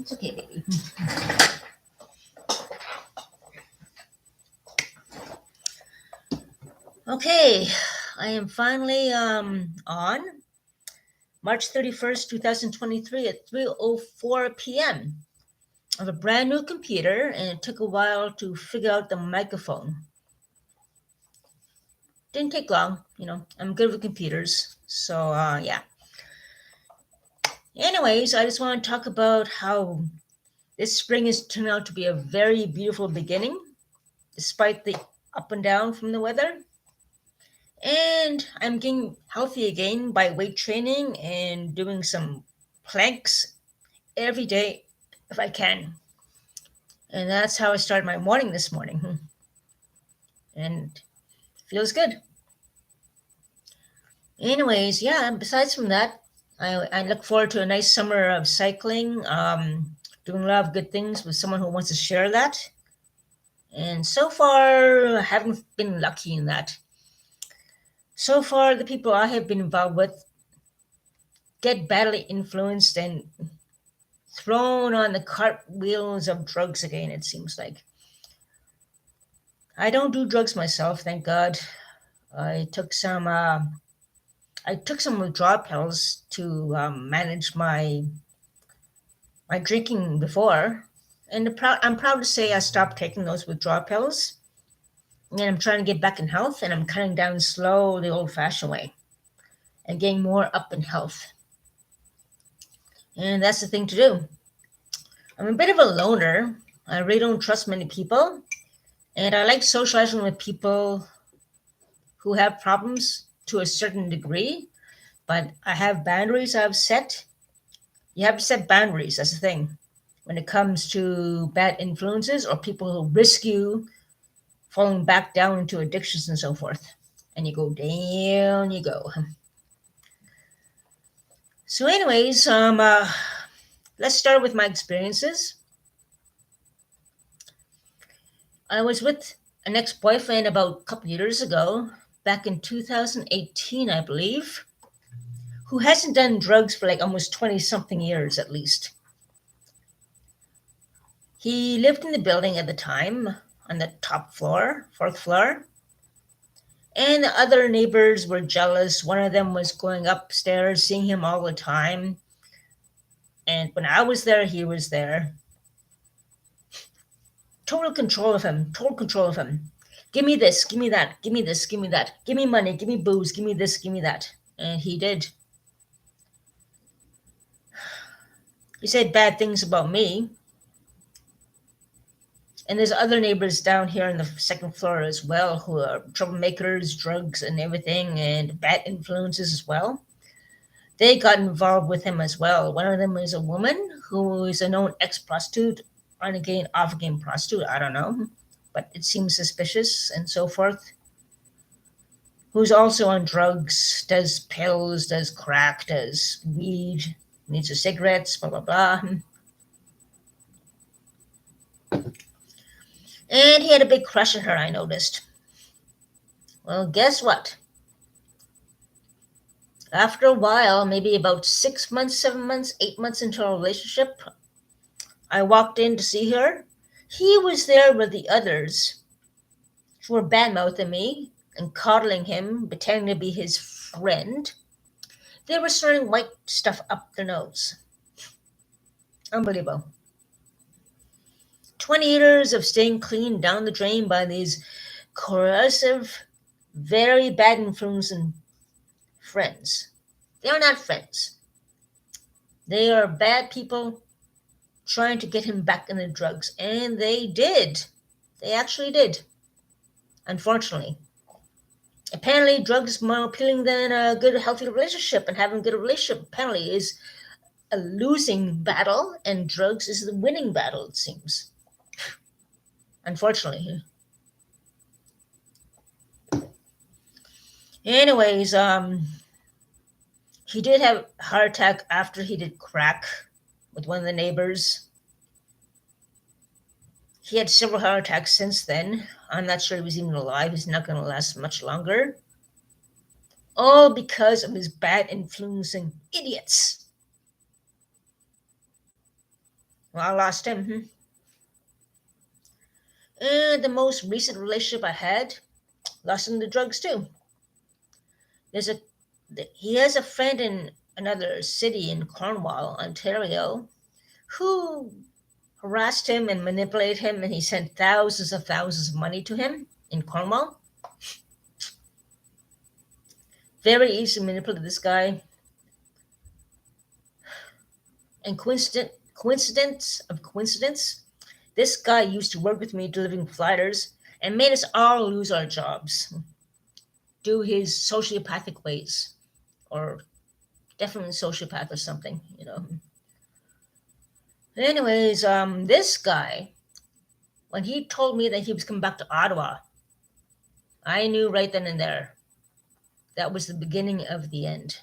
It's okay, baby. Okay, I am finally on March 31st, 2023 at 3:04 p.m. I have a brand new computer and it took a while to figure out the microphone. Didn't take long, I'm good with computers. So, yeah. Anyways, I just want to talk about how this spring has turned out to be a very beautiful beginning, despite the up and down from the weather. And I'm getting healthy again by weight training and doing some planks every day if I can. And that's how I started my morning this morning. And feels good. Anyways, yeah, and besides from that, I look forward to a nice summer of cycling, doing a lot of good things with someone who wants to share that. And so far, I haven't been lucky in that. So far, the people I have been involved with get badly influenced and thrown on the cartwheels of drugs again, it seems like. I don't do drugs myself, thank God. I took some uh, I took some withdrawal pills to manage my drinking before, and I'm proud to say I stopped taking those withdrawal pills, and I'm trying to get back in health, and I'm cutting down slow the old-fashioned way, and getting more up in health, and that's the thing to do. I'm a bit of a loner. I really don't trust many people, and I like socializing with people who have problems to a certain degree, but I have boundaries I've set. You have to set boundaries, that's the thing. When it comes to bad influences or people who risk you falling back down into addictions and so forth. And you go down, you go. So, anyways, let's start with my experiences. I was with an ex boyfriend about a couple years ago, back in 2018, I believe, who hasn't done drugs for like almost 20 something years at least. He lived in the building at the time on the top floor, fourth floor, and the other neighbors were jealous. One of them was going upstairs, seeing him all the time. And when I was there, he was there. Total control of him, total control of him. Give me this, give me that, give me this, give me that. Give me money, give me booze, give me this, give me that. And he did. He said bad things about me. And there's other neighbors down here on the second floor as well who are troublemakers, drugs, and everything, and bad influences as well. They got involved with him as well. One of them is a woman who is a known ex prostitute, on again, off again prostitute, I don't know, but it seems suspicious and so forth. Who's also on drugs, does pills, does crack, does weed, needs a cigarettes, blah, blah, blah. And he had a big crush on her, I noticed. Well, guess what? After a while, maybe about 6 months, 7 months, 8 months into our relationship, I walked in to see her. He was there with the others who were bad mouthing me and coddling him, pretending to be his friend. They were snorting white stuff up their nose. Unbelievable. 20 years of staying clean down the drain by these corrosive, very bad influencing friends. They are not friends. They are bad people trying to get him back in the drugs. And they did. They actually did. Unfortunately. Apparently, drugs is more appealing than a good, healthy relationship, and having a good relationship apparently is a losing battle, and drugs is the winning battle, it seems. Unfortunately. Anyways, he did have a heart attack after he did crack with one of the neighbors. He had several heart attacks since then. I'm not sure he was even alive. He's not going to last much longer. All because of his bad influencing idiots. Well, I lost him. And the most recent relationship I had, lost him to drugs too. There's a he has a friend in another city in Cornwall, Ontario, who harassed him and manipulated him, and he sent thousands of money to him in Cornwall. Very easy to manipulate this guy. And coincidence of coincidence, this guy used to work with me delivering flyers and made us all lose our jobs due his sociopathic ways, or definitely sociopath or something. Anyways, this guy, when he told me that he was coming back to Ottawa, I knew right then and there that was the beginning of the end.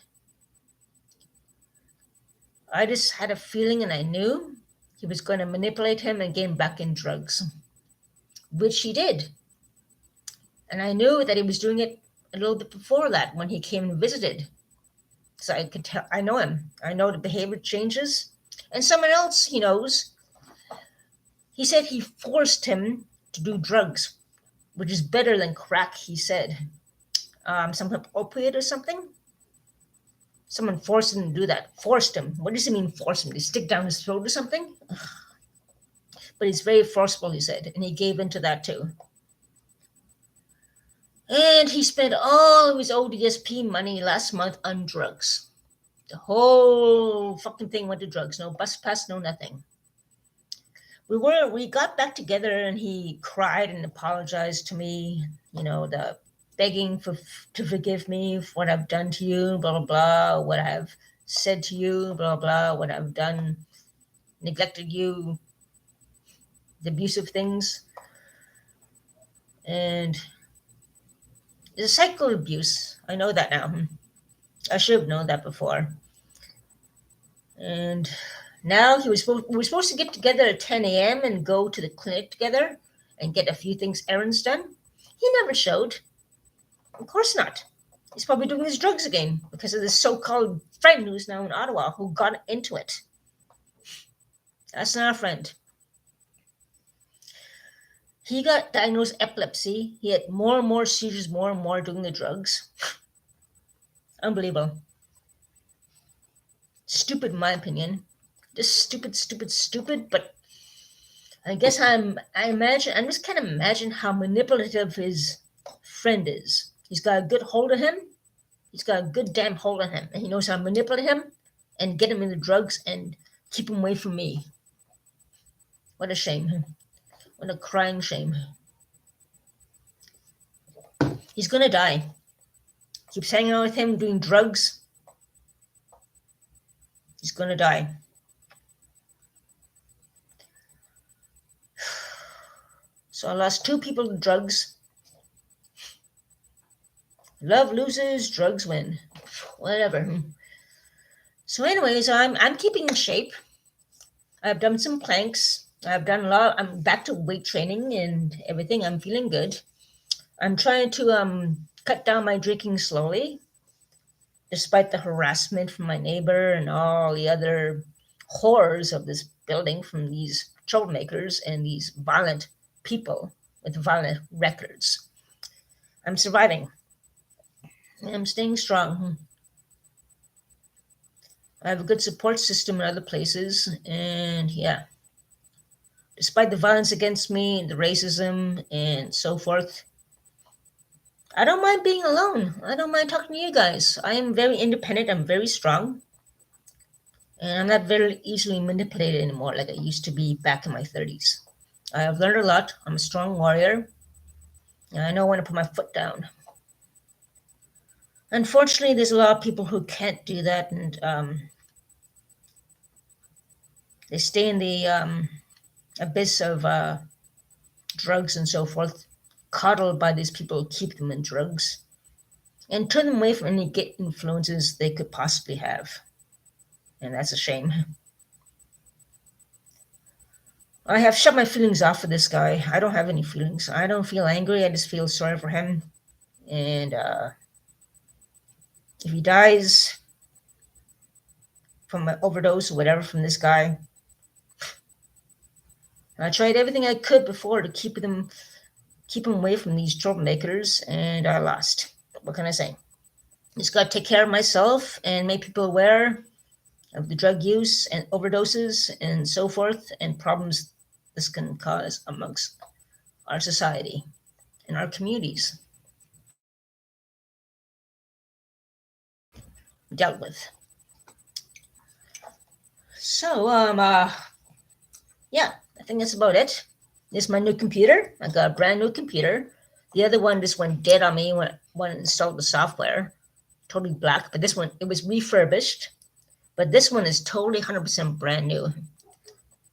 I just had a feeling, and I knew he was going to manipulate him and get him back in drugs, which he did. And I knew that he was doing it a little bit before that when he came and visited. So I could tell, I know him. I know the behavior changes. And someone else he knows, he said he forced him to do drugs, which is better than crack, he said. Some kind of opiate or something. Someone forced him to do that. Forced him. What does he mean, force him? Did he stick down his throat or something? Ugh. But he's very forceful, he said, and he gave in to that too. And he spent all of his ODSP money last month on drugs. The whole fucking thing went to drugs. No bus pass, no nothing. We got back together, and he cried and apologized to me. The begging to forgive me for what I've done to you, blah blah blah, what I've said to you, blah blah, what I've done, neglected you, the abusive things, and it's a cycle of abuse. I know that now. I should have known that before. And now we were supposed to get together at 10 a.m. and go to the clinic together and get a few things, errands done. He never showed. Of course not. He's probably doing his drugs again because of this so-called friend who's now in Ottawa who got into it. That's not a friend. He got diagnosed epilepsy. He had more and more seizures, more and more doing the drugs. Unbelievable. Stupid, in my opinion. Just stupid. But I guess I'm just kind of imagine how manipulative his friend is. He's got a good hold of him. He's got a good damn hold on him, and he knows how to manipulate him and get him into drugs and keep him away from me. What a shame. What a crying shame. He's gonna die. Keeps hanging out with him, doing drugs. He's gonna die. So I lost 2 people to drugs. Love loses, drugs win. Whatever. So anyways, I'm keeping in shape. I've done some planks. I've done a lot. I'm back to weight training and everything. I'm feeling good. I'm trying to cut down my drinking slowly, despite the harassment from my neighbor and all the other horrors of this building from these troublemakers and these violent people with violent records. I'm surviving. I'm staying strong. I have a good support system in other places, and yeah, despite the violence against me, the racism, and so forth, I don't mind being alone. I don't mind talking to you guys. I am very independent. I'm very strong. And I'm not very easily manipulated anymore like I used to be back in my 30s. I have learned a lot. I'm a strong warrior. And I know when to put my foot down. Unfortunately, there's a lot of people who can't do that, and they stay in the abyss of drugs and so forth, coddled by these people who keep them in drugs, and turn them away from any good influences they could possibly have. And that's a shame. I have shut my feelings off for this guy. I don't have any feelings. I don't feel angry. I just feel sorry for him. And if he dies from an overdose or whatever from this guy, I tried everything I could before to keep them away from these troublemakers, and I lost. What can I say? Just got to take care of myself and make people aware of the drug use and overdoses and so forth, and problems this can cause amongst our society and our communities dealt with. So, yeah, I think that's about it. This is my new computer. I got a brand new computer. The other one just went dead on me when I installed the software. Totally black, but this one, it was refurbished. But this one is totally 100% brand new.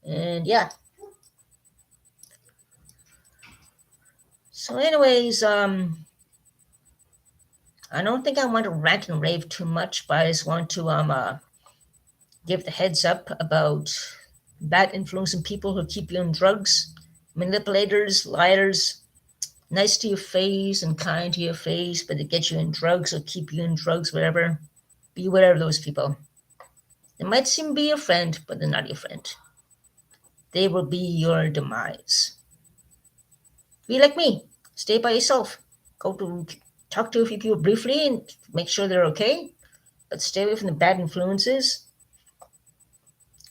And yeah. So anyways, I don't think I want to rant and rave too much, but I just want to give the heads up about bad influencing people who keep you on drugs, manipulators, liars, nice to your face and kind to your face, but they get you in drugs or keep you in drugs, whatever. Beware of those people. They might seem to be your friend, but they're not your friend. They will be your demise. Be like me. Stay by yourself. Go to talk to a few people briefly and make sure they're okay, but stay away from the bad influences.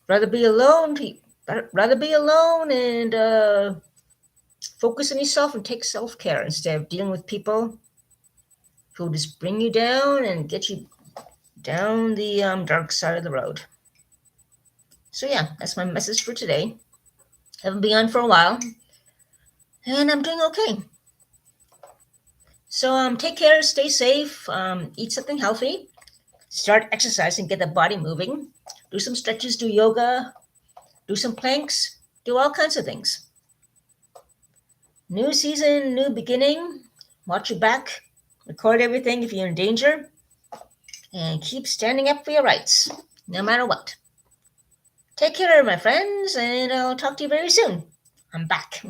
Rather be alone. Rather be alone and focus on yourself and take self-care instead of dealing with people who just bring you down and get you down the dark side of the road. So yeah, that's my message for today. Haven't been on for a while, and I'm doing okay. So take care, stay safe, eat something healthy, start exercising, get the body moving, do some stretches, do yoga, do some planks, do all kinds of things. New season, new beginning. Watch your back, record everything if you're in danger, and keep standing up for your rights, no matter what. Take care, my friends, and I'll talk to you very soon. I'm back.